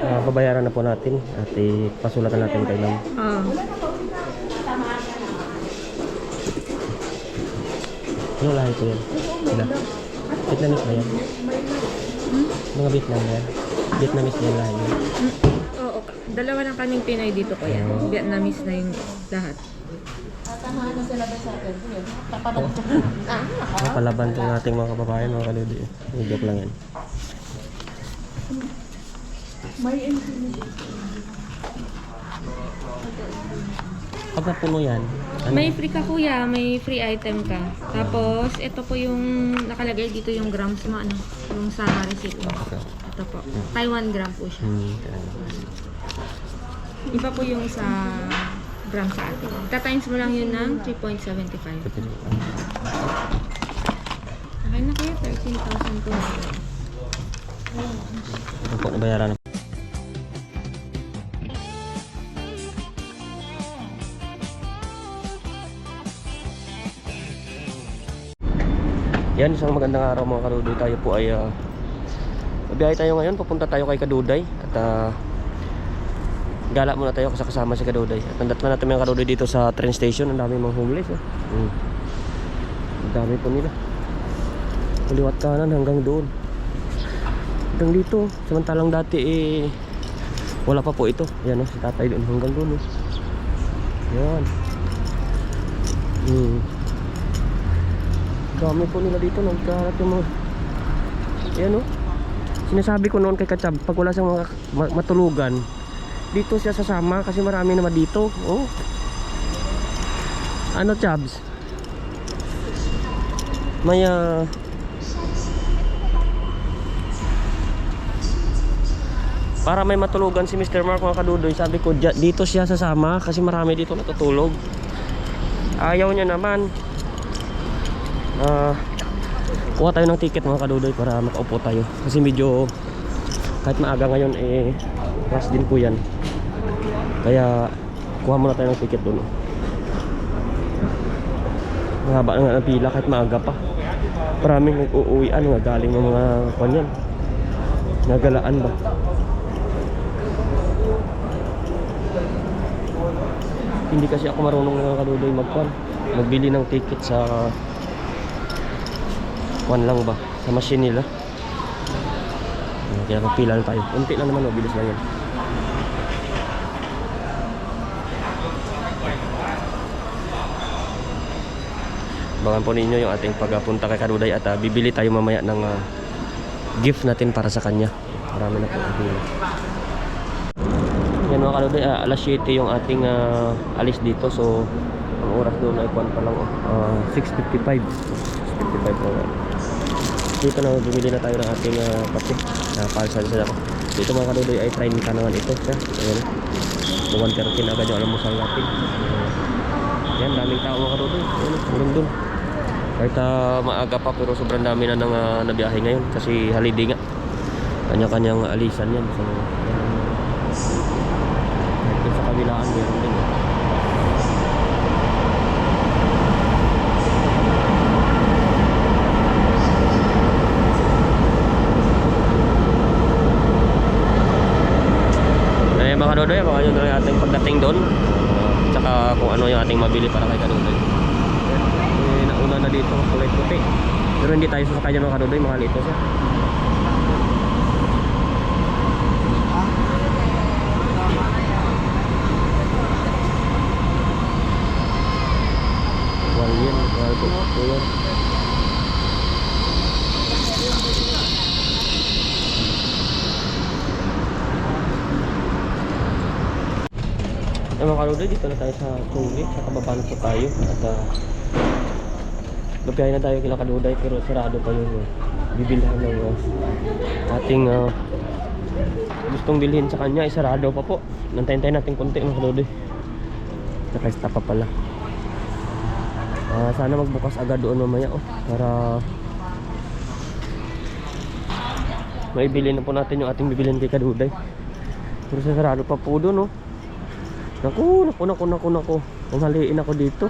babayaran na po natin at ipasulatan natin kay ma'am. Ano lahi ko yan? Sila? Vietnamese ba yan? Mga Vietnam yan? Vietnamese ba yung lahi yan? Oo, dalawa ng kaming Pinoy dito ko yan. Vietnamese na yung lahat. Tatamaan na sila ba sa atin? Yun, tapanan ko. Palaban itong ating mga kababayan, mga kaludi. Joke lang yan. May Pag napuno yan, ano? May free ka kuya, may free item ka. Tapos, ito po yung nakalagay dito yung grams mo, ano, yung sa receipt mo. Ito po. Taiwan gram po siya. Iba po yung sa gram sa atin. Tatimes mo lang yun ng 3.75. Okay na kaya, 13,000 po. Ito po, nabayaran na. Yan, isang magandang araw mga kaduday. Tayo po ay mabiyahe tayo ngayon, papunta tayo kay Kaduday. At gala muna tayo kasama si Kaduday. At nandatnan natin mga kaduday dito sa train station. Ang dami mga homeless. Ang dami po nila. Kaliwat kanan hanggang doon. Hanggang dito. Samantalang dati wala pa po ito. Yan si tatay doon hanggang doon. Yan. Dami po nila dito. Nagkarat yung mga yan sinasabi ko noon kay Kachab, pag wala siyang matulugan dito siya sasama kasi marami naman dito. Ano Chabs? May para may matulugan si Mr. Mark mga kadudoy. Sabi ko dito siya sasama kasi marami dito natutulog. Ayaw niya naman. Kuha tayo ng ticket mga kadudoy para makaupo tayo kasi medyo kahit maaga ngayon rush din po yan, kaya kuha muna tayo ng ticket doon. Mahaba na nga ang pila kahit maaga pa. Maraming uuwian nga galing ng mga kanyan nagalaan ba. Hindi kasi ako marunong mga kadudoy magbili ng ticket sa lang ba, sa machine nila. Kaya magpila lang tayo. Unti lang naman, bilis lang yan. Abangan po ninyo yung ating pagpunta kay Kaduday at bibili tayo mamaya ng gift natin para sa kanya. Marami na po bibili. Yan mga Kaduday, alas 7 yung ating alis dito. So ang oras doon ay kuwan pa lang 6:55 po. Dito na bumili na tayo ng ating kape na parcel sila ko. Dito mga kadudoy ay train ka naman ito. Ayan. 1:13 agad yung almusal natin. Yan, daming tao mga kadudoy. Ayan, hanggang dun. Kahit maaga pa pero sobrang dami na nang nabiyahe ngayon kasi holiday nga. Kanya-kanyang alisan yan. So, kahit sa kabilaan meron din. Mga kadudoy, baka yun na yung ating pagdating doon, tsaka kung ano yung ating mabili para kay kadudoy. Nauna na dito kulay puti pero hindi tayo sasakay dyan mga kadudoy, mahal ito siya. Mahal po yan. Mga kaludoy, dito na tayo sa Chongli, sa kababaan po tayo at gabiyahin na tayo kila Kaduday pero sarado pa yung bibilhan ng ating gustong bilhin sa kanya, sarado pa po. Nantayin natin konti mga kaludoy, naka-stop pa pala. Sana magbukas agad doon mamaya para maibili na po natin yung ating bibilhin kay Kaduday, pero sarado pa po doon. Naku. Panghaliin ako dito.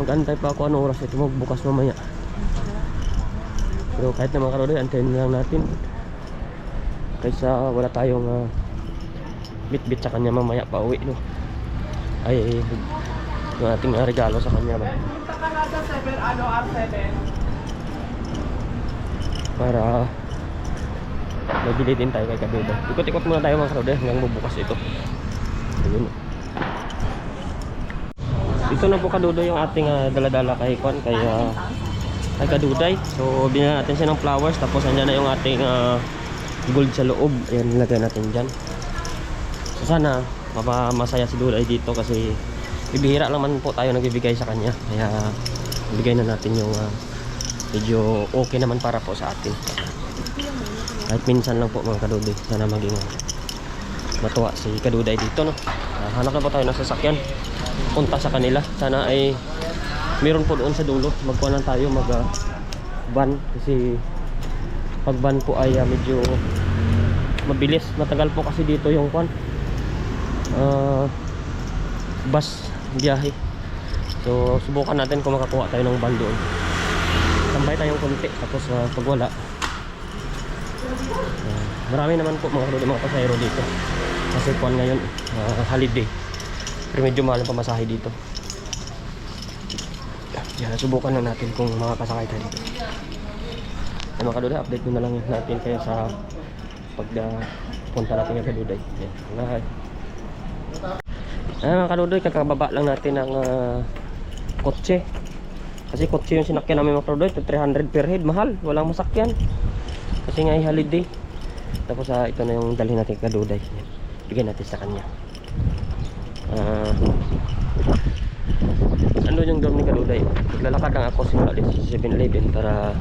Mag-antay pa ako anong oras ito magbukas mamaya. Pero kahit naman karoon, antayin lang natin. Kaysa wala tayong bit-bit sa kanya mamaya pa uwi, no? Ay, yung ating regalo sa kanya ba? Para mabili din tayo kay Kaduday. Ikot-ikot muna tayo mga Kaduday hanggang mabukas ito. Ayun. Ito na po Kaduday yung ating dala-dala kay Kwan, kay Kaduday. So binili natin siya ng flowers, tapos andyan na yung ating gold sa loob. Ayan, nilagay natin dyan. So sana mapamasaya si Duday dito kasi bibihira lang man po tayo nagbibigay sa kanya. Kaya bigay na natin yung medyo okay naman para po sa atin. Kahit minsan lang po mga Kaduday. Sana maging matuwa si Kaduday dito, no? Hanap na po tayo ng sasakyan punta sa kanila. Sana ay meron po doon sa dulo. Magkuha lang tayo van kasi pag van po ay medyo mabilis. Matagal po kasi dito yung kwan bus biyahe. So subukan natin kung makakuha tayo ng van doon. Tambay tayong konti, tapos pag wala marami naman po mga pasahero dito kasi kwan ngayon holiday, pero medyo mahal ang pamasahe dito. Yan, subukan na natin kung makakasakay tayo dito. Ay, mga Kaduday, update ko na lang natin kayo sa pagpunta natin kay Kaduday. Ay, mga Kaduday, kakababa lang natin ng kotse. Kasi kotse yung sinakyan namin mga Kaduday, 300 per head, mahal, walang masakyan. Kasi nga holiday. Tapos ito na yung dalhin natin kay Kaduday. Bigyan natin sa kanya. Ano yung dorm ni Kaduday? Naglalakad lang ako simula din sa 7-Eleven para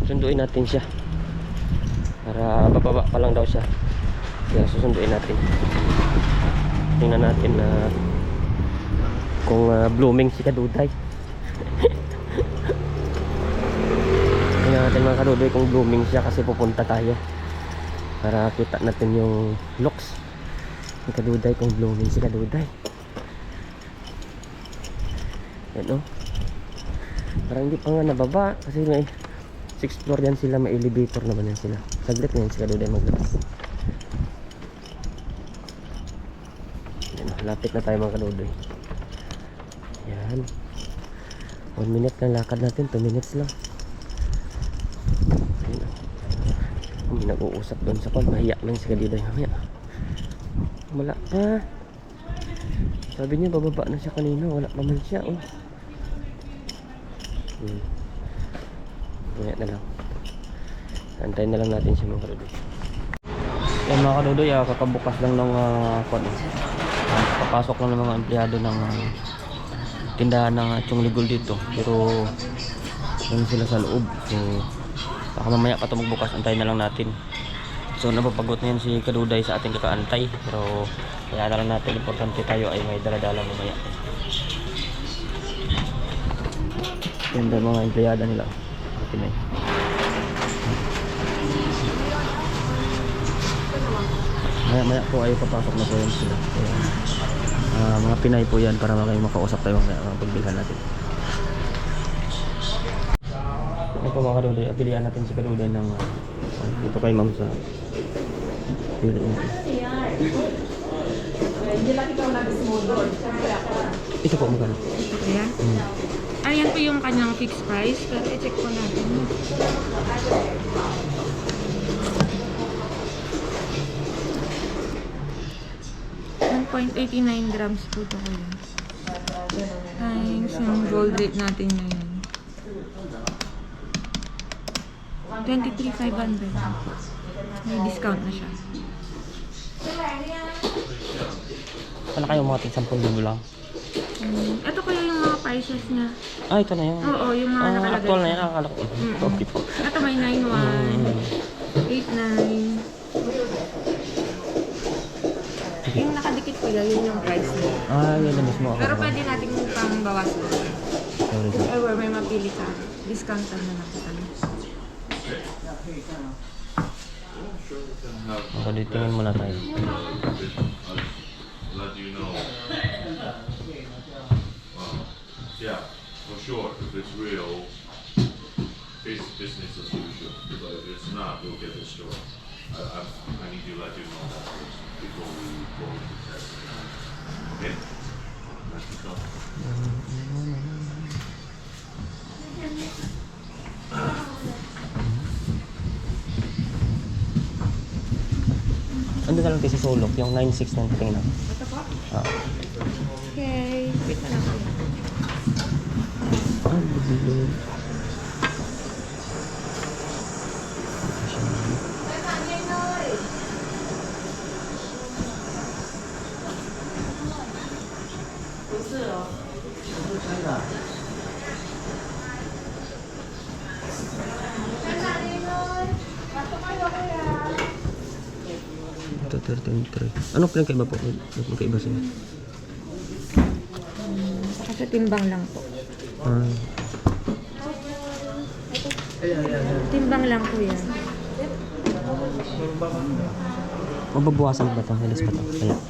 sunduin natin siya. Para bababa pa lang daw siya. Kaya susunduin natin. Tingnan natin kung blooming si Kaduday. Tingnan natin mga Kaduday kung blooming siya kasi pupunta tayo para kita natin yung looks ni Kaduday, kung blooming si Kaduday. Yan, parang hindi pa nga nababa kasi may 6th floor yan sila, may elevator naman yan sila. Saglit na yan si Kaduday maglabas. Yan, lapit na tayo mga Kaduday. Yan, 1 minute lang lakad natin, 2 minutes lang. May nag-uusap doon sa kwan, mahiya lang si Kaduday mamaya. Wala pa, sabi niya bababa na siya kanina, wala pa man siya. Mamaya na lang, antayin na lang natin siya mga Kaduday. Yan mga Kaduday, kakabukas lang ng kwan, papasok lang ng mga empleyado ng tindahan ng Chongligol dito, pero doon sila sa loob. So baka mamaya pa ito magbukas, antayin na lang natin. So napapagot na yan si Kaduday sa ating kakaantay, pero kaya na lang natin, importante tayo ay may daladala mamaya. Yan daw mga empleyada nila. Maya po ay papasok na po yan sila. Kaya, mga Pinay po yan para makausap tayo mga pagbilhan natin. Ito po mga Kaduday, pilihan natin si Kaduday ng dito kay ma'am sa pili natin. Ito po magkano? Ayan. Ayan po yung kanyang fixed price, pero i-check po natin. 1.89 grams po ito kayo. Times yung gold rate natin ngayon. 23,500. May discount na siya. Ano kayo mga tig 10,000 lang? Ito kaya yung mga prices niya. Ah, ito na yun. Oo, yung mga nakalagay. Actual na yan, nakakala ko. Okay po. Ito may 9,1, 8,9. Yung nakadikit ko yan, yun yung price niya. Ah, yun na mismo ako. Pero pwede natin pang bawasan. Sorry, sir. Or may mapili ka. Discountan na lang kita. Tingin muna tayo. Let you know. Yeah, for sure. If it's real, business as usual. But if it's not, we'll get destroyed. I need to let you know that first before we go into testing. Okay? That's the call. Ano na lang tayo sa sulok, yung 9.6 na tingnan. Ito po? Ah. Okay, wait na lang po. Ito 13.3. Ano pinagkaiba po? Pinagkaiba sila. Kasi timbang lang po. Ah. Timbang lang po yan. Mababawasan ba ito? Halos pa ito? Kaya.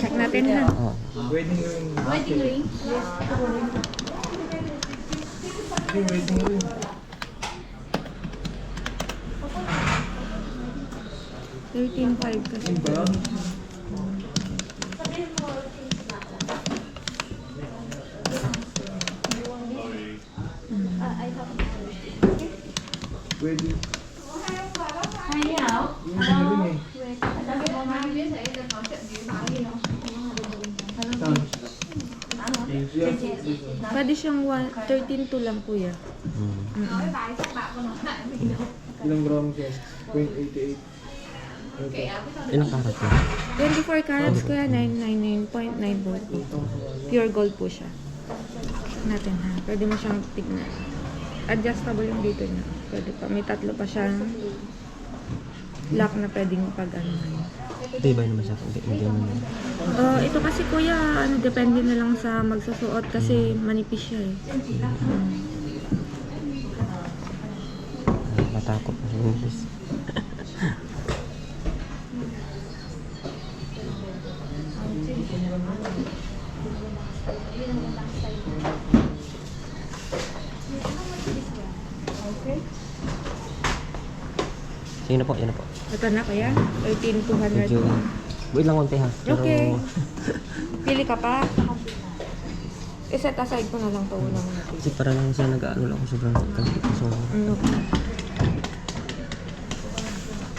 Check natin ha. Ah. Wedding ring. Wedding ring? Wedding ring. $13,500 kasi. Wedding. Pwede siyang 13,200 lang kuya. Ilang grams yan? 0.88. Ilang karat yan? 24 carats kuya, 999.9 pure gold po siya. Check natin ha. Pwede mo siyang tignan. Adjustable yung dito niya. Pwede pa. May tatlo pa siyang lock na pwedeng pag-ano. Tibay naman siya. Hindi naman. Ito kasi kuya, depende na lang sa magsusuot kasi manipis siya eh. Matakot na siya. Sige na po, yan na po. Ito na kuya, 13,200. Medyo... Wait lang konti ha. Pero... Okay. Pili ka pa? I-set aside ko na lang to unang natin. Kasi para lang siya nag-ano lang ako sobrang kalkit. So,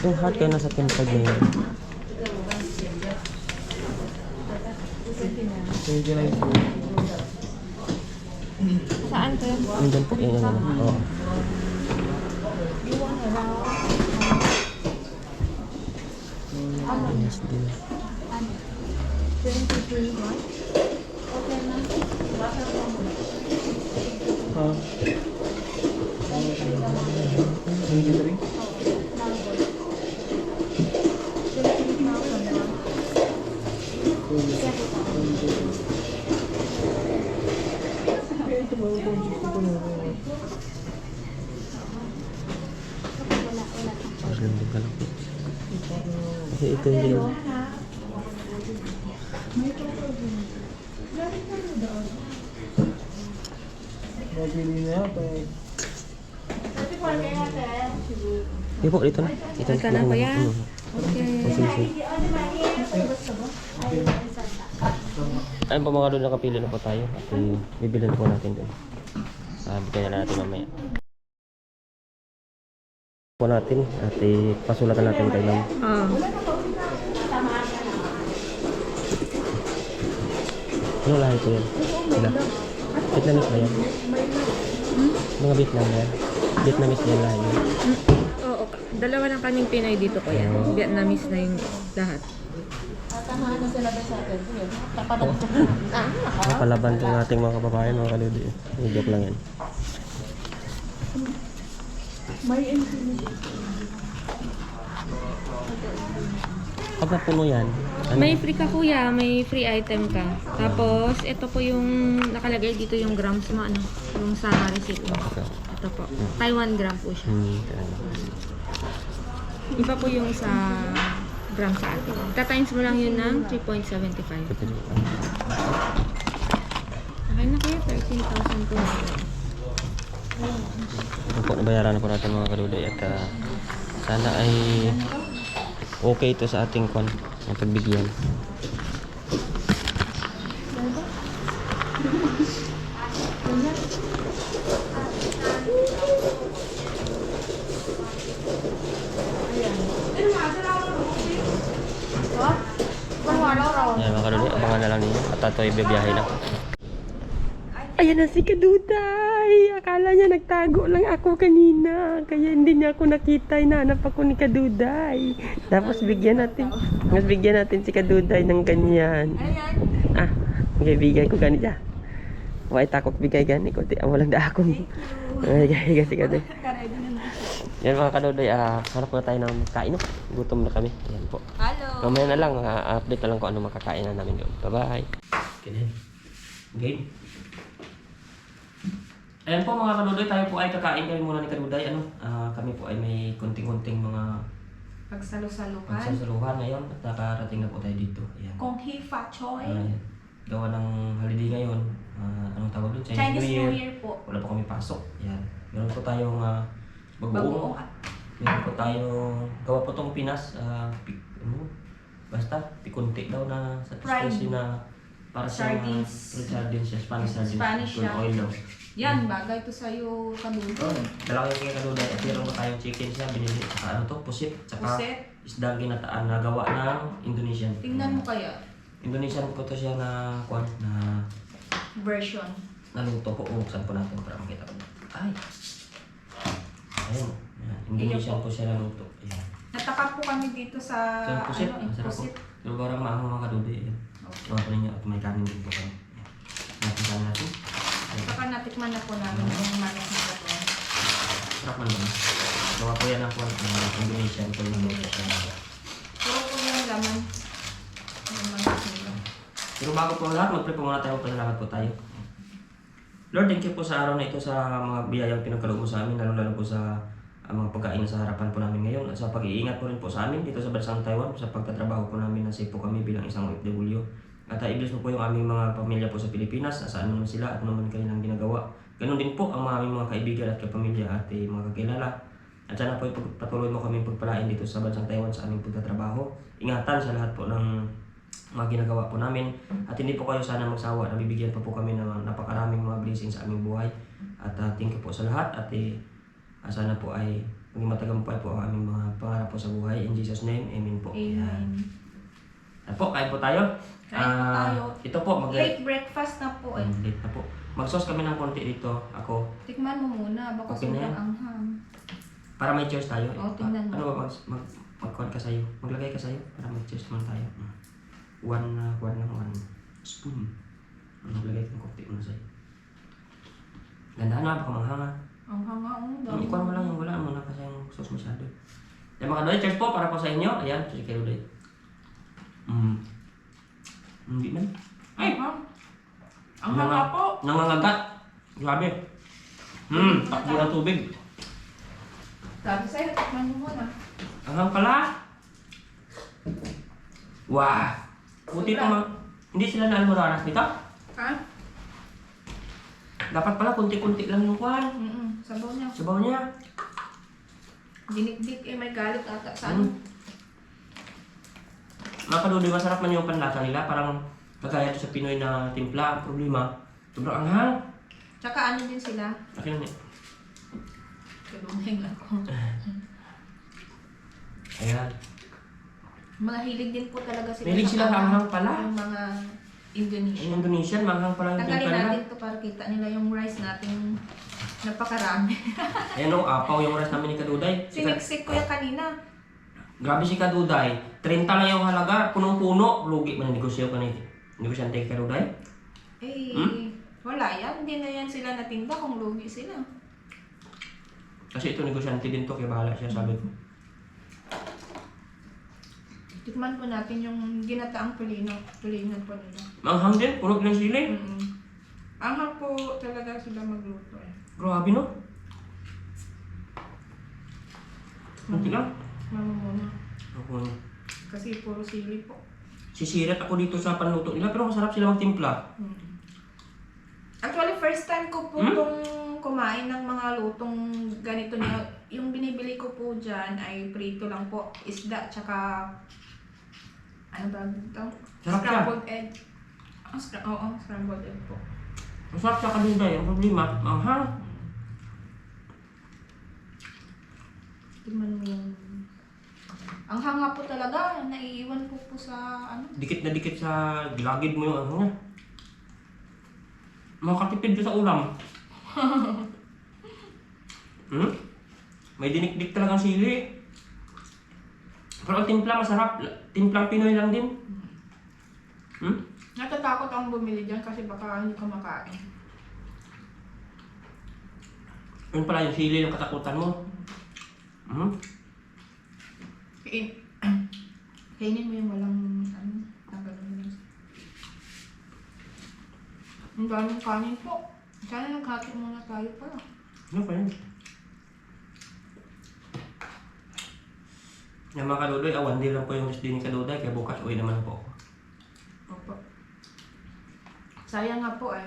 yung heart kayo nasa 10.5 na yun. 29. Saan to yan? Nandyan po, yun yun. Oo. Yes, din. Ha? 23? Mas ganda ka lang po. Kasi ito yung ginawa. Mabili na yan. Hindi po, dito na. Ito Ito na kuya. Okay. Ayun po mga doon, nakapili na po tayo. At bibili na po natin doon. Sabi kaya na natin mamaya. Po natin at pasulatan natin kay ma'am. Ano lahi ko yan? Sila? Vietnamese ba yan? Mga Vietnam ba yan? Vietnamese ba yan lahi yan? Oo, dalawa ng kaming Pinoy dito kuya. Vietnamese na yung lahat. Tatamaan na sila ba sa atin? Yun. Tapanan ko. Palaban itong ating mga kababayan, mga kaludi. Joke lang yan. Pag napuno yan, ano? May free ka kuya, may free item ka. Tapos, ito po yung nakalagay dito yung grams mo, ano, yung sa receipt mo. Ito po. Taiwan gram po siya. Iba po yung sa gram sa atin. Tatimes mo lang yun ng 3.75. Okay na kuya, 13,200. Ito po, nabayaran na po natin mga kaduday at sana ay okay ito sa ating kwan, ang pagbigyan. Ayan mga kaduday, abangan na lang ninyo at ito ay bibiyahe na. Ayan na si Kaduday! Akala niya nagtago lang ako kanina. Kaya hindi niya ako nakita. Hinahanap ako ni Kaduday. Tapos bigyan natin si Kaduday ng ganyan. Ah, bigay ko ganyan. Huwag takot bigay gani ko. Walang da akong. Bigay si Kaduday. Yan mga Kaduday, harap na tayo ng kain. No? Gutom na kami. Ayan po. Hello! Mamaya na lang, update na lang kung ano makakain na namin doon. Bye-bye! Game. Ayan po mga Kaduday, tayo po ay kakain kami muna ni Kaduday. Kami po ay may kunting-kunting mga Pagsalusalukan. pagsasaluhan ngayon at nakarating na po tayo dito. Ayan. Kung hifa choy. Ayan. Gawa ng holiday ngayon. Anong tawag doon? Chinese New Year po. Wala po kami pasok. Ayan. Meron po tayong bagoong. Bagoong. Meron po tayong gawa po tong Pinas. Basta pikunti daw na sa Fried. spicy na para sa Sardines. sardines siya, Spanish sardines. Spanish Full siya. oil daw. Yan, bagay to sa'yo, Kaduday. Dala ko yung kay Kaduday at meron pa tayong chicken siya, binili. Saka ano to, pusit. Saka Pusit. isdang ginataan na gawa ng Indonesian. Tingnan mo kaya. Indonesian po to siya na kwan, na Version. naluto po. Buksan po natin para makita ko. Ay! Ayun. Ayan. Indonesian po siya naluto. Ayan. Natakap po kami dito sa So, pusit. Masarap po. pusit. Pero parang maango mga Kaduday. Ayan. Okay. Gawa po ninyo at may kanin din po kami. Ayan. Natin natin. Ayan. Saka natikman na po namin yung manok na ito. Sarap man ba? Gawa po yan ang kwan, Indonesian po yung naluto. Puro po yung laman. Yung manok nila. Pero bago po lahat, mag-pray po muna tayo. Pasalamat po tayo. Lord, thank you po sa araw na ito sa mga biyayang pinagkaloob mo sa amin, lalo-lalo po sa mga pagkain sa harapan po namin ngayon at sa pag-iingat po rin po sa amin dito sa bansang Taiwan, sa pagtatrabaho po namin na safe po kami bilang isang OFW. At i-bless mo po yung aming mga pamilya po sa Pilipinas, saan naman sila at ano man kanilang ginagawa. Ganon din po ang aming mga kaibigan at kapamilya at mga kakilala. At sana po patuloy mo kami pagpalain dito sa bansang Taiwan sa aming pagtatrabaho. Ingatan sa lahat po ng mga ginagawa po namin. At hindi po kayo sana magsawa na bibigyan pa po kami ng napakaraming mga blessings sa aming buhay. At thank you po sa lahat. At sana po ay maging matagumpay po ang aming mga pangarap po sa buhay. In Jesus' name, amen po. Amen. At po, kain po tayo. Kain po tayo. Ito po, Late breakfast na po eh. late na po. Mag-sauce kami ng konti dito. Ako, Tikman mo muna, baka Okay na sobrang yan. anghang. para may cheers tayo. Oo, tingnan mo. Ano ba, mag-kuhan ka sa'yo? Maglagay ka sa'yo para mag-cheers naman tayo. One spoon. Maglagay kang konti muna sa'yo. Ganda na, baka manghanga. Anghang nga, Ikuhan mo lang yung wala muna kasi yung sauce masyado. Yan mga Kaduday, cheers po para po sa inyo. Ayan, cheers kay Kaduday. Hindi man. Ay! Anghang nga po. Nangangagat. Grabe. Takbo ng tubig. Sabi sa'yo, tikman mo muna. Anghang pala. Wah! Buti ito hindi sila na-almoranas dito. Ha? Dapat pala kunti-kunti lang yung kwan. Sabaw niya. Sabaw niya. Dinik-dik may galit ata sa ano. Mga Kaduday, masarap man yung panlasa nila. Parang kagaya ito sa Pinoy na timpla. Ang problema, sobrang anghang. Tsaka ano din sila. Akin na Kalumeng ako. Ayan. Mga hilig din po talaga sila. Mahilig sila sa anghang pala. Yung mga Indonesian. Yung Indonesian, manghang pala yung Tanggalin timpla nila. natin to para kita nila yung rice natin. Napakarami. Ayan o, apaw yung oras namin ni Kaduday. Siniksik ko yan kanina. Grabe si Kaduday. 30 lang yung halaga, punong-puno. Lugi man yung negosyo ka ni negosyante kay Kaduday. Wala yan. Hindi na yan sila natinda kung lugi sila. Kasi ito negosyante din to, kaya bahala siya, sabi ko. Tikman po natin yung ginataang tulingan po nila. Manghang din, purog ng sili. Anghang po talaga sila magluto eh. Grabe no? Kunti lang. Mama muna. Ako, Kasi puro sili po. sisirat ako dito sa panluto nila, pero masarap sila magtimpla. Actually, first time ko po itong pong kumain ng mga lutong ganito niya. Yung binibili ko po dyan ay prito lang po. Isda, tsaka ano ba ito? Sarap siya. Scrambled egg. Oo, scrambled egg po. Masarap sa kalunday. Ang problema, manghang. Tingnan mo yung... Ang hanga po talaga, naiiwan po sa ano. Dikit na dikit sa gilagid mo yung ano niya. Makatipid ka sa ulam. May dinikdik talagang sili. Pero ang timpla masarap. Timplang Pinoy lang din. Natatakot akong bumili dyan kasi baka hindi ko makain. Yun pala yung sili yung katakutan mo. Kainin mo yung walang ano, tanggalin mo lang. Ang daming kanin po. Sana naghati muna tayo pala. Ano pa yun? Yung mga kadudoy, awan din lang po yung gusto ni kadudoy, kaya bukas uwi naman po ako. Opo. Sayang nga po eh.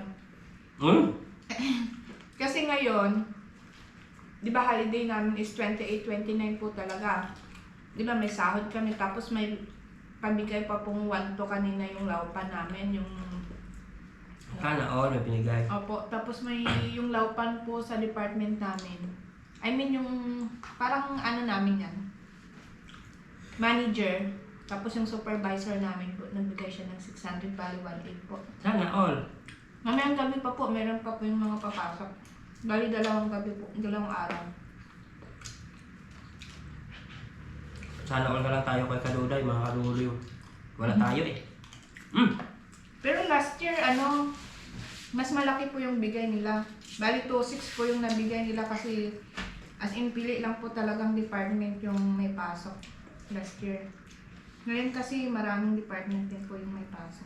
Kasi ngayon, di ba holiday namin is 28, 29 po talaga. Di ba may sahod kami tapos may pabigay pa pong 1 to kanina yung laupan namin, yung... Sana all may pinigay. Opo, tapos may yung laupan po sa department namin. I mean yung parang ano namin yan. Manager, tapos yung supervisor namin po, nagbigay siya ng 600 bali 1.8 po. Sana all. Mamayang gabi pa po, meron pa po yung mga papasok. Bali 2 gabi po, 2 araw. Sana all na lang tayo kay kadudoy, mga kadudoy. Wala tayo eh. Pero last year, mas malaki po yung bigay nila. Bali 2.6 po yung nabigay nila kasi as in pili lang po talagang department yung may pasok last year. Ngayon kasi maraming department din po yung may pasok.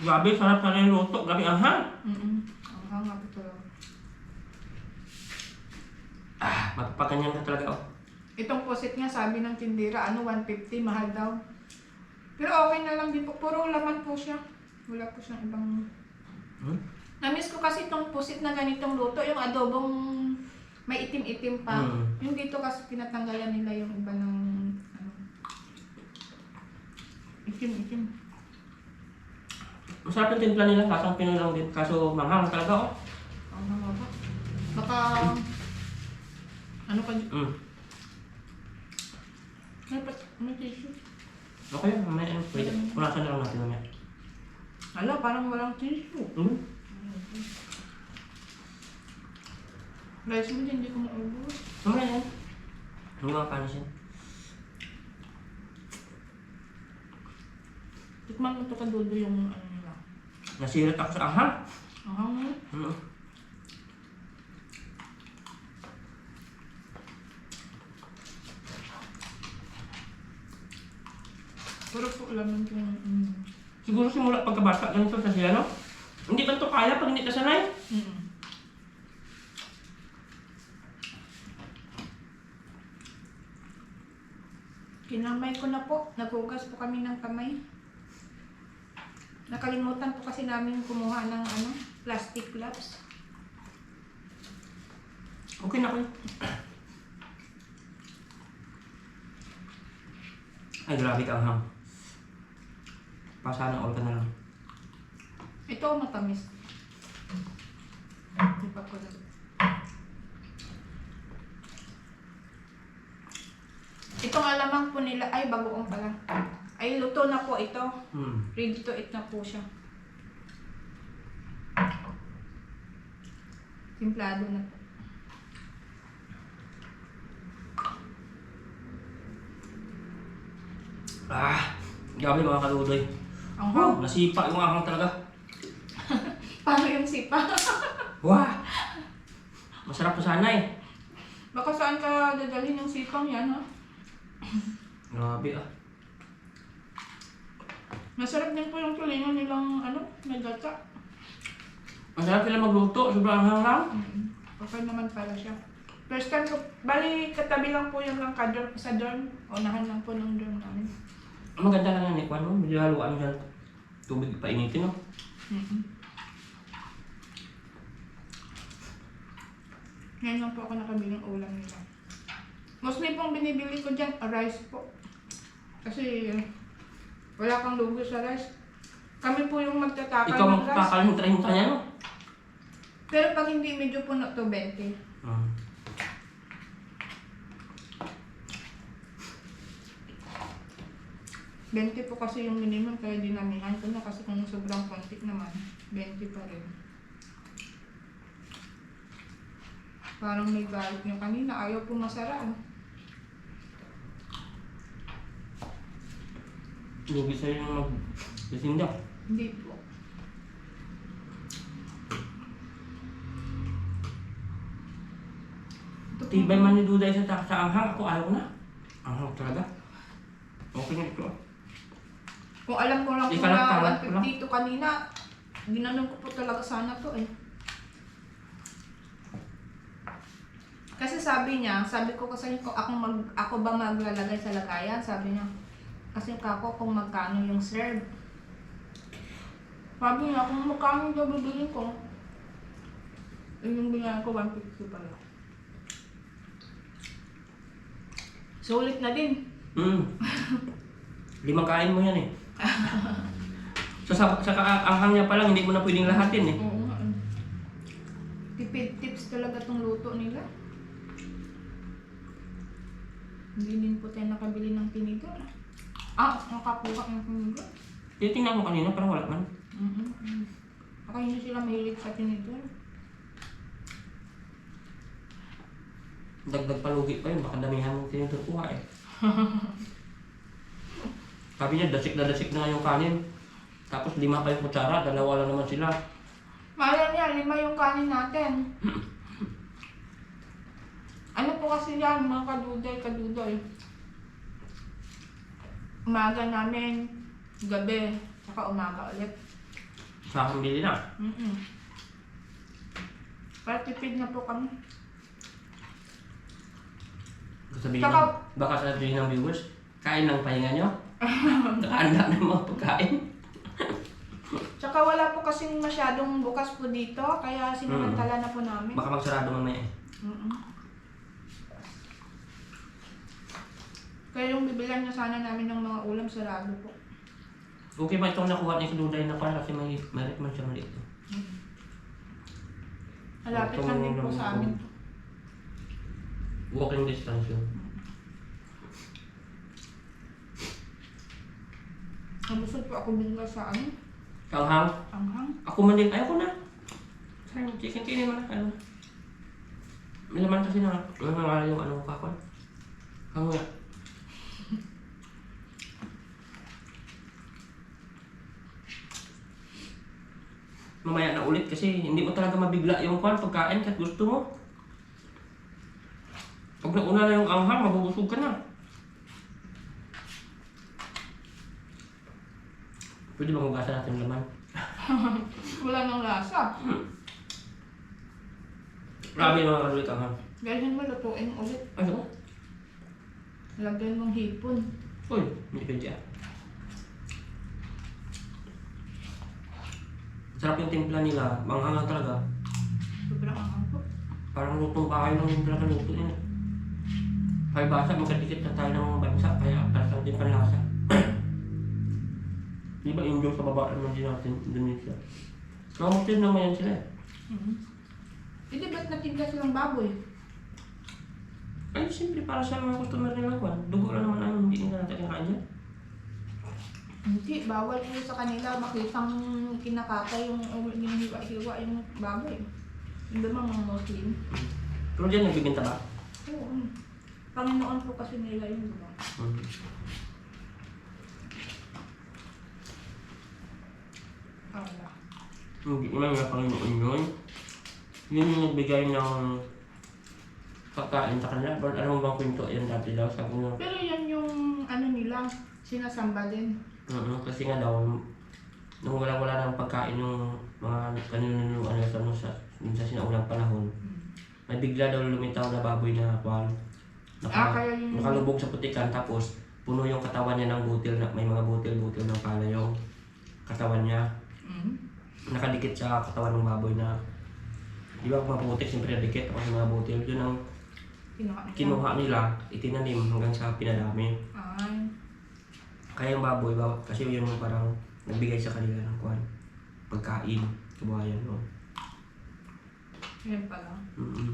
Grabe, sarap na rin luto. Grabe, anghang. Ang hanga po talaga. Magpapaganyan ka talaga oh. Itong pusit nga, sabi ng tindera, 150, mahal daw. Pero okay na lang din po. Puro laman po siya. Wala po siyang ibang... Namiss ko kasi itong pusit na ganitong luto, yung adobong may itim-itim pa. Yung dito kasi pinatanggalan nila yung iba ng... itim-itim. Masarap yung timpla nila, kaso ang Pinoy lang din. Kaso manghang talaga oh. Ang hanga ba? Baka... Ano pa... May tissue. Okay, mamaya. Wait, punasan na lang natin mamaya. Ala, parang walang tissue. Rice mo din, hindi ko maubos. Mamaya yan. Hindi mga panis yan. Tikman mo ito kadudo yung ano nila. Nasirat ako sa anghang. Ang hanga. Puro po laman yung... Siguro simula pagkabata, ganito sa sila, no? Hindi ba ito kaya pag hindi ka sanay? Kinamay ko na po. Naghugas po kami ng kamay. Nakalimutan po kasi namin kumuha ng plastic gloves. Okay na ko. Ay, grabe ka anghang. Pasana all ka na lang. Ito matamis. Di pa ko na. Itong alamang po nila, ay bagoong pala. Ay luto na po ito. Ready to eat na po siya. Timplado na po. Grabe mga kaludoy. Ang hang. Nasipa yung anghang talaga. Paano yung sipa? Wah! Masarap pa sana eh. Baka saan ka dadalhin yung sipang yan, ha? Grabe ah. Masarap din po yung tulingan nilang, may gata. Masarap sila magluto. Sobrang anghang lang. Okay naman pala siya. First time ko, bali katabi lang po yung lang ka-dorm sa dorm. Unahan lang po ng dorm namin. Maganda lang yan eh. Ano? Medyo haluan dyan. Tubig painitin no? Mm-mm. Ngayon lang po ako nakabili ng ulam nila. Mostly pong binibili ko dyan, rice po. Kasi wala kang lugi sa rice. Kami po yung magtatakal Ikaw ng rice. magpapakal ng 30 niya, no? Pero pag hindi medyo puno to 20. Ah. $20 po kasi yung minimum, kaya dinamihan ko na kasi kung sobrang konti naman, 20 pa rin. Parang may galit niyo kanina, ayaw po masara. Lugi sa'yo yung mag-desinda. Hindi po. Ito po. Tibay man ni Duday sa anghang, ako ayaw na. Anghang talaga. Okay na ito. Kung alam ko lang po Ikalat-kalat ko na lang. 150 to kanina, ginanon ko po talaga sana to eh. Kasi sabi ko kasi ako ba maglalagay sa lagayan? Sabi niya, kasi kako kung magkano yung serve. Sabi niya, kung magkano daw bibili ko, yung binigyan ko 150 pala. Sulit na din. 5 kain mo yan eh. Sa anghang niya pa lang, hindi mo na pwedeng lahatin eh. Oo nga. Tipid tips talaga tong luto nila. Hindi din po tayo nakabili ng tinigar. Nakakuha ng tinigar. Titingnan mo kanina, parang wala man. Baka hindi sila mahilig sa tinigar. Dagdag palugi pa yun, baka damihan mo tinutukuha eh. Sabi niya, dasik na yung kanin. Tapos 5 pa yung kutsara, 2 lang naman sila. Mahal niya, 5 yung kanin natin. Ano po kasi yan, mga kadudoy. Umaga namin, gabi, saka umaga ulit. Sa akin bili na. Para tipid na po kami. Sabihin Saka- baka sabihin ng viewers, kain ng pahinga nyo. Nakahanda na yung mga pagkain. Tsaka wala po kasing masyadong bukas po dito, kaya sinamantala na po namin. Baka magsarado mamaya eh. Kaya yung bibilan na sana namin ng mga ulam, sarado po. Okay ba itong nakuha ni Kududay na para kasi may merit man siya maliit. Malapit lang din po sa amin. Walking distance yun. Nabusog po ako bigla sa ano, Kanghang, anghang. ako man din, ayoko na. Sayang, chicken kinin mo na. Ano? May laman kasi na, yung ano kakon. Hanguya. Mamaya na ulit kasi hindi mo talaga mabigla yung pagkain kahit gusto mo. Pag nauna na yung anghang, mabubusog ka na. Pwede ba hugasan natin yung laman? Wala nang lasa. Grabe yung mga kalulit anghang. Ganyan mo, lutuin ulit. Ano? Lagyan mong hipon. Uy, hindi pwede ah. Sarap yung timpla nila, manghang talaga. Sobrang anghang po. Parang lutong bahay ng timpla na luto nila. Kaya basa, magkadikit na tayo ng bansa, kaya parang din panlasa. Di ba enjoy sa baba naman din natin, Indonesia? Nakamuktin naman yan sila eh. Hindi ba't natigla silang baboy? Ay, simple para sa mga customer nila kwan. Dugo lang naman ang hindi nila natin kakain yan. Hindi, bawal po sa kanila makitang kinakatay yung ginihiwa-hiwa yung baboy. Hindi ba mga Muslim? Pero dyan nagbibinta ba? Oo. Panginoon po kasi nila yun, diba? Wala. Hindi naman nga Panginoon yun. Yun yung nagbigay ng pagkain sa kanila. But ano bang kwento yan dati daw? Sabi nyo, Pero yan yung ano nila, sinasamba din. kasi nga daw, nung wala ng pagkain yung mga kanino sa sinaunang panahon, may bigla daw lumitaw na baboy na kwan. Kaya yung... Nakalubog sa putikan tapos puno yung katawan niya ng butil na may mga butil ng pala yung katawan niya. nakadikit sa katawan ng baboy na di ba kung maputik, siyempre nadikit ako sa mga butil. Yun ang kinuha nila, itinanim hanggang sa pinadami. Ay, Kaya yung baboy, kasi yun yung parang nagbigay sa kanila ng kuhan, pagkain, kabuhayan, no? yan pala. Mm-hmm.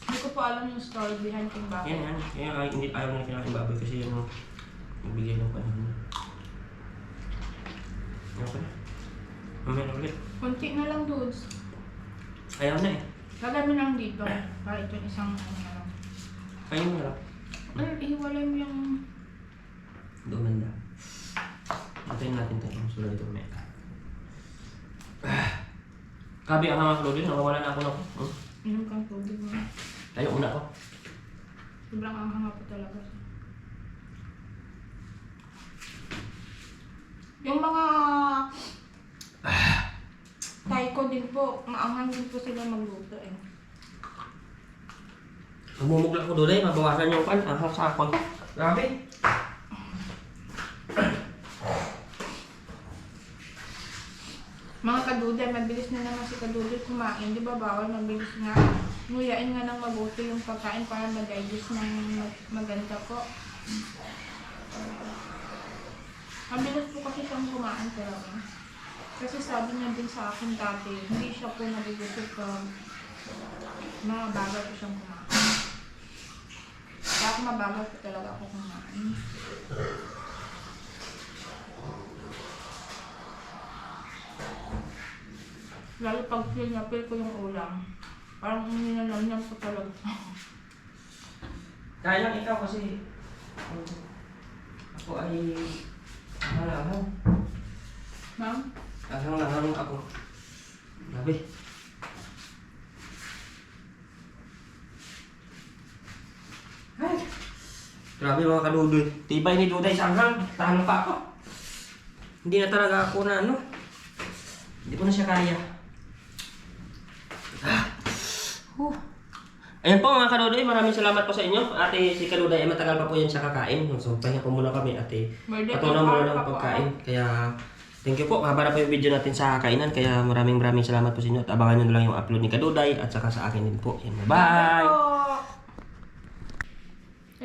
Hindi ko pa alam yung story behind yung bakit. Yan. Kaya hindi ayaw na kinakain baboy kasi yun yung nagbigay ng panahon. Okay. Mamaya na ulit. Kunti na lang, dudes. Ayaw na eh. Lagay mo lang dito. Para ito isang ano na lang. Ayaw na lang. Ay, ihiwalay mo yung... Dumanda. Antayin natin tayo. Sulat ito mamaya. Kabi ang mga Claudio, nakawala na ako na. Inom kang tubig mo. Tayo una ko. Sobrang anghang po talaga siya. Yung mga... Taiko din po, maanghang din po sila magluto eh. Magmumugla ko doon eh, mabawasan yung pan. Ang sakon. Grabe. Mga kaduday, mabilis na naman si kaduday kumain. Di ba bawal mabilis nga? Nguyain nga ng mabuti yung pagkain para mag-digest ng maganda po. Mabilis po kasi siyang kumain talaga. Kasi sabi niya din sa akin dati, hindi siya po nabibusog pag mabagal po siyang kumain. Kaya ako mabagal po talaga ako kumain. Lalo pag feel ko yung ulam. Parang uminalam po talaga. Kaya lang ikaw kasi ako ay hangang. Ma'am? Hangang ako. Grabe. Ay. Grabe mga kadudoy. Tibay ni Duday sa hanghang. Tahan pa ako. Hindi na talaga ako na ano. Hindi ko na siya kaya. Ayan po mga kadudoy, maraming salamat po sa inyo. Ate, si Kaduday ay matagal pa po yan siya kakain. So, pahinga po muna kami, ate. Patunaw muna ng pagkain. Kaya, thank you po. Mahaba na po yung video natin sa kainan. Kaya maraming salamat po sa inyo. At abangan nyo na lang yung upload ni Kaduday at saka sa akin din po. Yan, bye-bye!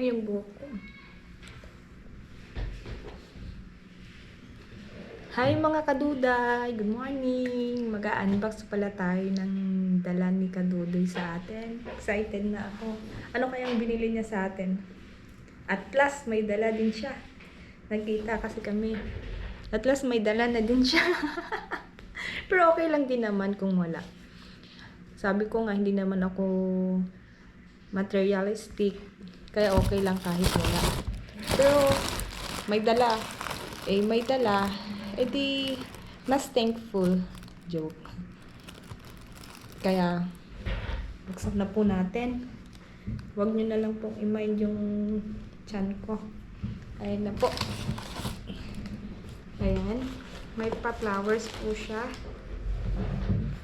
Ay, yung buhok ko. Hi mga kaduday! Good morning! Mag-unbox pala tayo ng dala ni Kadudoy sa atin. Excited na ako. Ano kayang binili niya sa atin? At plus, may dala din siya. Nagkita kasi kami. At plus, may dala na din siya. Pero okay lang din naman kung wala. Sabi ko nga, hindi naman ako materialistic. Kaya okay lang kahit wala. Pero, may dala. May dala. Di mas thankful. Joke. Kaya, buksan na po natin. Huwag nyo na lang pong i-mind yung chan ko. Ayan na po. Ayan. May pa-flowers po siya.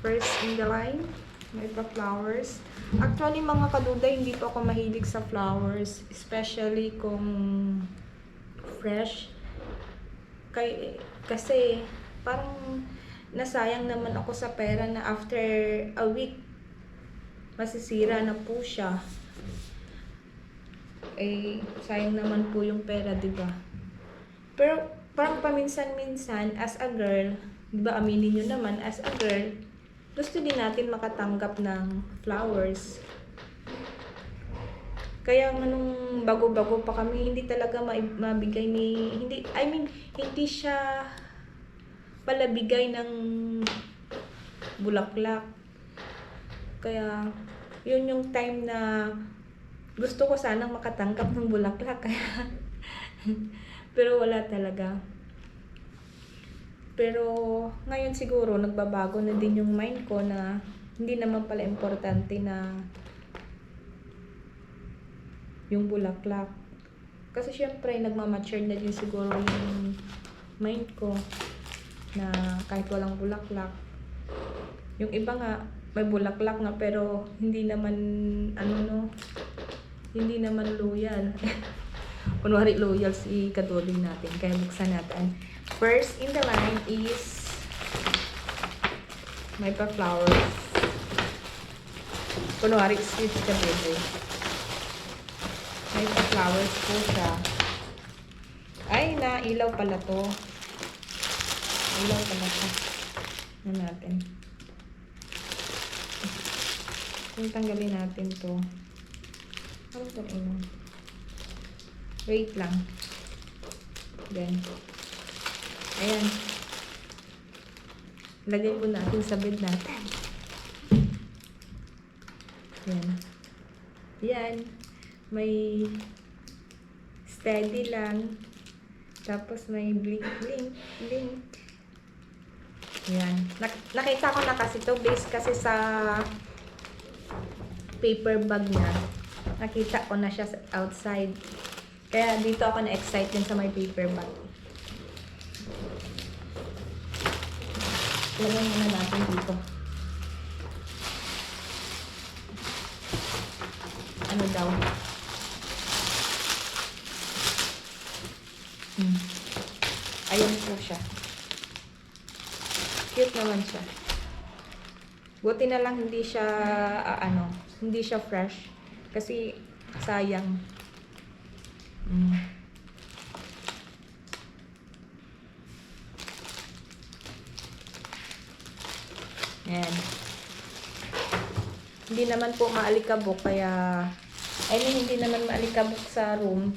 First in the line. May pa-flowers. Actually, mga kaduday, hindi po ako mahilig sa flowers. Especially kung fresh. Kasi parang nasayang naman ako sa pera na after a week masisira na po siya. Sayang naman po yung pera, diba? Pero parang paminsan-minsan as a girl, diba, aminin nyo naman, as a girl, gusto din natin makatanggap ng flowers. Kaya nung bago-bago pa kami, hindi talaga mabigay ni... Hindi siya pala bigay ng bulaklak. Kaya, yun yung time na gusto ko sanang makatanggap ng bulaklak. Kaya, pero wala talaga. Pero, ngayon siguro, nagbabago na din yung mind ko na hindi naman pala importante na yung bulaklak. Kasi syempre, nagmamature na din siguro yung mind ko na kahit walang bulaklak. Yung iba nga, may bulaklak nga pero hindi naman, hindi naman loyal. Kunwari loyal si Kadudoy natin. Kaya buksan natin. First in the line is May pa flowers. Kunwari, sweet ka, baby. May pa flowers po siya. Ay, nailaw pala to. Ilaw pala siya. Ano natin? Kung tanggalin natin to. Ano ba ino? Wait lang. Then, ayan. Lagay po natin sa bed natin. Yan. Yan. May steady lang. Tapos may blink, blink, blink. Yan. Nakita ko na kasi to based kasi sa paper bag niya. Nakita ko na siya outside. Kaya dito ako na-excite din sa may paper bag. Lagyan muna natin dito. Ano daw? Ayan po siya. Cute naman siya. Buti na lang hindi siya, hindi siya fresh. Kasi sayang. Ayan. Hindi naman po maalikabok, kaya, hindi naman maalikabok sa room.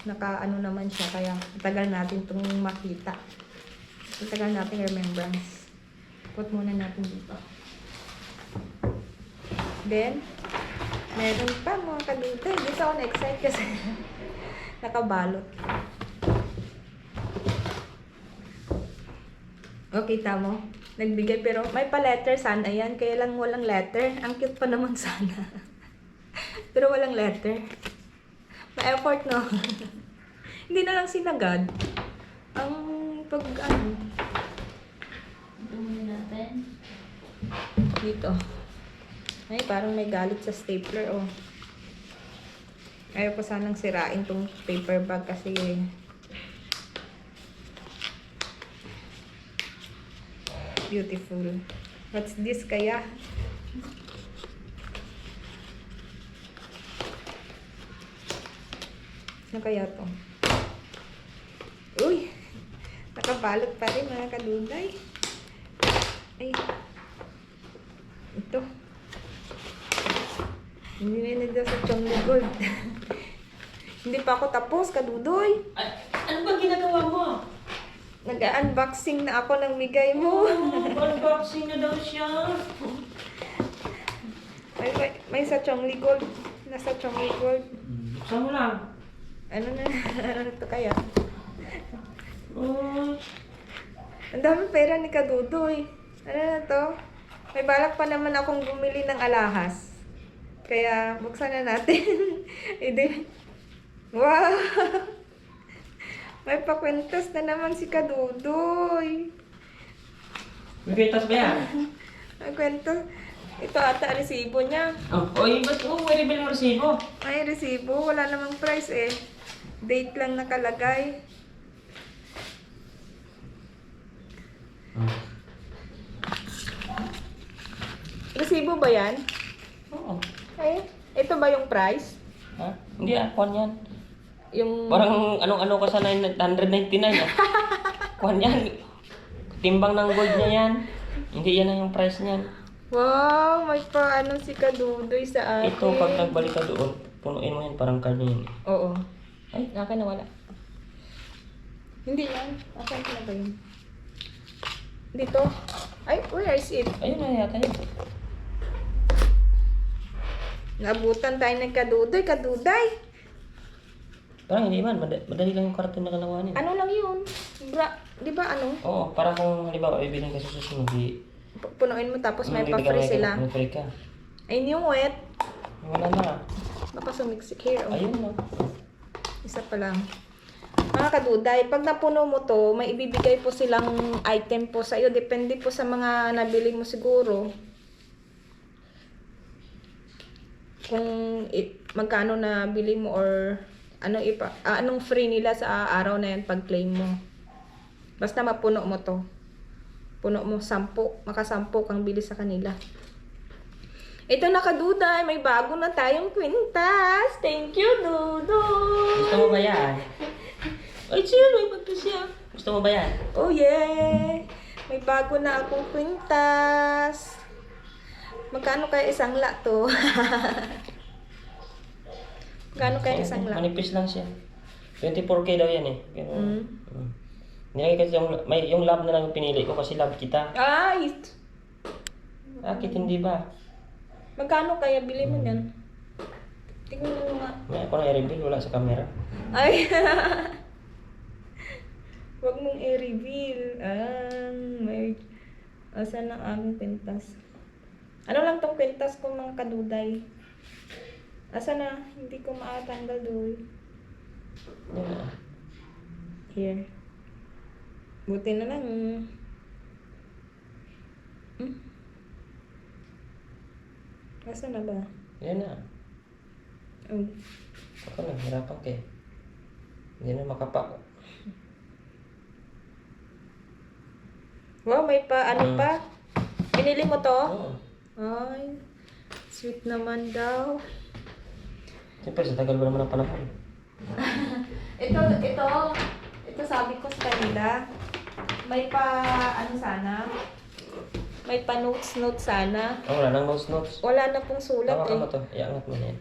Naka-ano naman siya, kaya tagal natin itong makita. Tagal natin remembrance. Put muna natin dito. Then, meron pa mga kadito. Dito ako na-excite kasi nakabalot. Okay, tamo. Nagbigay pero may pa-letter sana yan. Kaya lang walang letter. Ang cute pa naman sana. Pero walang letter. May effort, no? Hindi na lang sinagad. Ang Tumulin natin. dito. Ay, parang may galit sa stapler, oh. Ayaw ko sanang sirain tong paper bag kasi beautiful. What's this kaya? Ano kaya to? Uy! Nakabalot pa rin mga kaduday. Ay. Ito. Hindi na nagda sa Chongli Gold. Hindi pa ako tapos, kadudoy. Ano ba ginagawa mo? Nag-unboxing na ako ng bigay mo. Unboxing na daw siya. May sa Chongli Gold. Nasa Chongli Gold. Buksan mo lang. Ano na? Ano to kaya? Oh. Ang dami pera ni Kadudoy. Ano na to? May balak pa naman akong bumili ng alahas. Kaya buksan na natin. Wow! May pakwentas na naman si Kadudoy. May kwentas ba yan? May kwento. Ito ata resibo niya. Ba't may reveal ng resibo? Ay, resibo. Wala namang price eh. Date lang nakalagay. Resibo ba yan? Oo. Ay, ito ba yung price? Ha? Hindi kwan yan. Yung... Parang anong-ano ka sa 999 ah. Kwan yan. Timbang ng gold niya yan. Hindi yan ang yung price niyan. Wow, may paano si Kadudoy sa akin. Ito, pag nagbalik ka doon, punuin mo yan parang kanya yun. Oo. Ay, Akin na wala. Hindi yan. Akin na ba yun? Dito. Ay, where is it? ayun na yata yun. Nabutan tayo ng Kadudoy. Kaduday! Parang hindi man, madali lang yung karton na kalawanin. Ano lang yun? Di ba ano? Oo, para kung halimbawa ibilang ka sa susunod, Punuin mo tapos may bibigyan pa-free ka- sila. May free ka. Ay, yung wet. Wala na. Baka sumiksik here. Oh. Ayun no. Isa pa lang. Mga kaduday, pag napuno mo to, may ibibigay po silang item po sa iyo. Depende po sa mga nabili mo siguro. Kung magkano na bili mo or anong free nila sa araw na yan pag claim mo. Basta mapuno mo to. puno mo 10, maka-10 kang bili sa kanila. Ito na kaduday, may bago na tayong kwintas. Thank you, Dudoy. Gusto mo ba yan? Ay, chill, may pagto siya. Gusto mo ba yan? Oh yeah! May bago na akong kwintas. Magkano kaya isang la to? Magkano kaya isang la? Manipis lang siya. 24K daw yan eh. Pero, Mm. Nilagay kasi yung lab na lang yung pinili ko kasi lab kita. Ay! Bakit hindi ba? Magkano kaya bili mo yan? Tingnan mo nga. May ako na i-reveal, wala sa camera. Ay! Huwag mong i-reveal. May... Asan ang aking kwintas? Ano lang tong kwintas ko mga kaduday? Asan na? Hindi ko maatanggal doon. Yan na. Here. Buti na lang. Asan na ba? Yan na. Oh. Ako na, hirapan ka eh. Hindi na makapa. Wow, may pa, ano pa? Pinili mo to? Oo. Ay, sweet naman daw. Siyempre, sa tagal mo naman ang panahon. Ito sabi ko sa kanila, may pa, ano sana? May pa notes sana. Oh, wala nang notes. Wala na pong sulat Hawakan mo eh. to. Iangat mo na yan.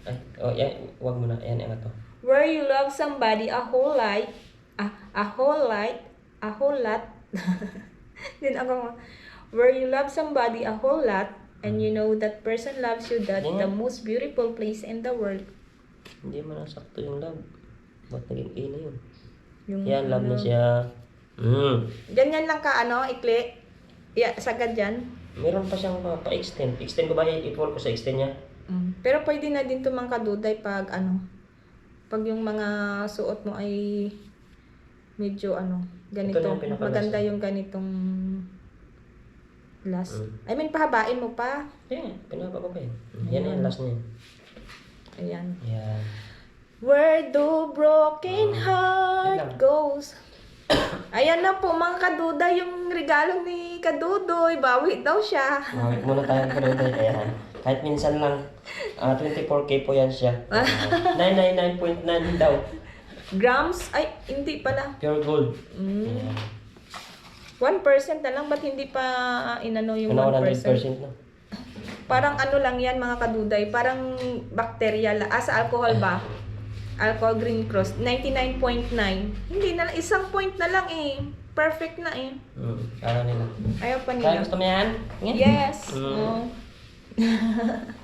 Ay, oh, yan. Huwag mo na. Yan, iangat to. Where you love somebody a whole lot. Then ako, where you love somebody a whole lot, and you know that person loves you, that the most beautiful place in the world. Hindi mo nasakto yung love. Ba't naging A na yun? Yung Yan, love na siya. Ganyan lang ka, ikli. Yeah, sagad yan. Meron pa siyang pa-extend. Extend ko ba? I-pour ko sa extend niya. Pero pwede na din ito mga kaduday pag pag yung mga suot mo ay medyo ganito. Ito na yung pinaka-last. Maganda yung ganitong last. I mean, pahabain mo pa. Yeah, pinapa ko pa yun. Yan na yung last na yun. Ayan. Yan. Where do broken heart Yan lang. goes? Ayan na po mga kaduday yung regalo ni Kadudoy. Bawi daw siya. Mawit muna tayo ng kaluday. Ayan. Kahit minsan lang, 24K po yan siya. 999.9 daw. Grams? Ay, hindi pala. Pure gold. Mm. 1% na lang, ba't hindi pa yung 1%? 100% na. Parang lang yan mga kaduday, parang bacterial, sa alcohol ba? Alcohol Green Cross, 99.9. Hindi na lang, isang point na lang eh. Perfect na eh. Kala nila. Ayaw pa Kaya nila. gusto mo yan? Yan. Yes. Mm. Oh.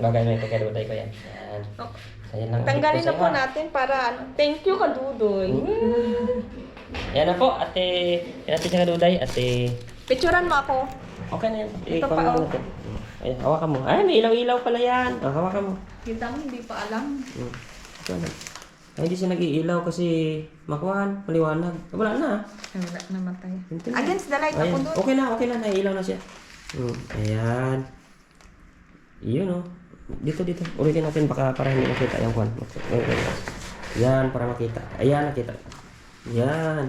Gagawin mo ito kay Duday ko yan. Yan. Oh. Ayan lang. Tanggalin na Ito po sa'yo, ha? natin para thank you Kadudoy. Yan na po, ate. Yan natin siya kay Duday, ate. Picturean mo ako. Okay na yan. Ito pa, Ikuha mo oh. natin. Ayan, hawakan mo. Ay, may ilaw-ilaw pala yan. Oh, hawakan mo. Kita mo, hindi pa alam. Ito na. Ay, hindi siya nag-iilaw kasi makuhan, maliwanag. Wala na. Ay, wala, namatay. Ito na. Against the light Ayan. ako doon. Okay na, naiilaw na siya. Ayan. Yun oh. Dito. Ulitin natin baka para hindi makita yung kwan. Yan, para makita. Ayan, nakita. Yan.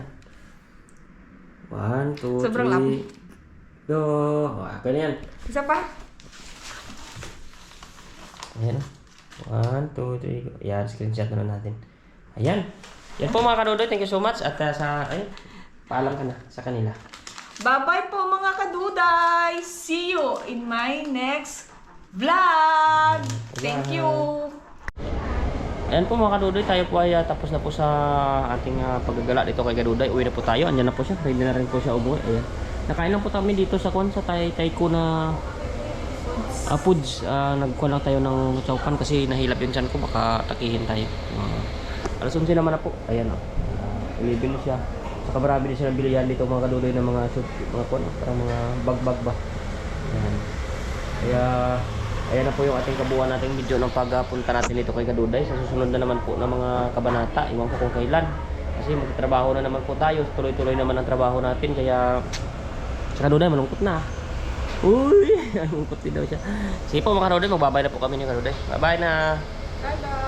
1, 2, 3. Sobrang labo. Go. Okay na yan. Isa pa? Ayan. 1, 2, 3. Ayan, screenshot na natin. Ayan. Yan po mga kadudoy. Thank you so much. At ayun, paalam ka na sa kanila. Bye-bye po mga kaduday! See you in my next vlog! Thank you! Ayan po mga kadudoy, tayo po ay tapos na po sa ating paggagala dito kay Kaduday. Uwi na po tayo, andyan na po siya, ready na rin po siya umuwi. Ayan. Nakain lang po kami dito sa kwan, sa Taiko na foods. Nagkuhan lang tayo ng chowpan kasi nahilap yung tiyan ko, baka takihin tayo. Alas 11 naman na po, ayan o. Bili siya. Saka marami din siya ng bilihan dito mga Kaduday ng mga shoot, mga kwan, parang mga bag ba. Ayan. Kaya ayan na po yung ating kabuuan nating video ng pagpunta natin dito kay Kaduday. Sa susunod na naman po ng mga kabanata, iwan ko kung kailan. Kasi magtrabaho na naman po tayo, tuloy-tuloy naman ang trabaho natin. Kaya sa Kaduday, malungkot na. Uy, malungkot din daw siya. Sige po mga Kaduday, magbabay na po kami ni Kaduday. Bye-bye na. Bye-bye!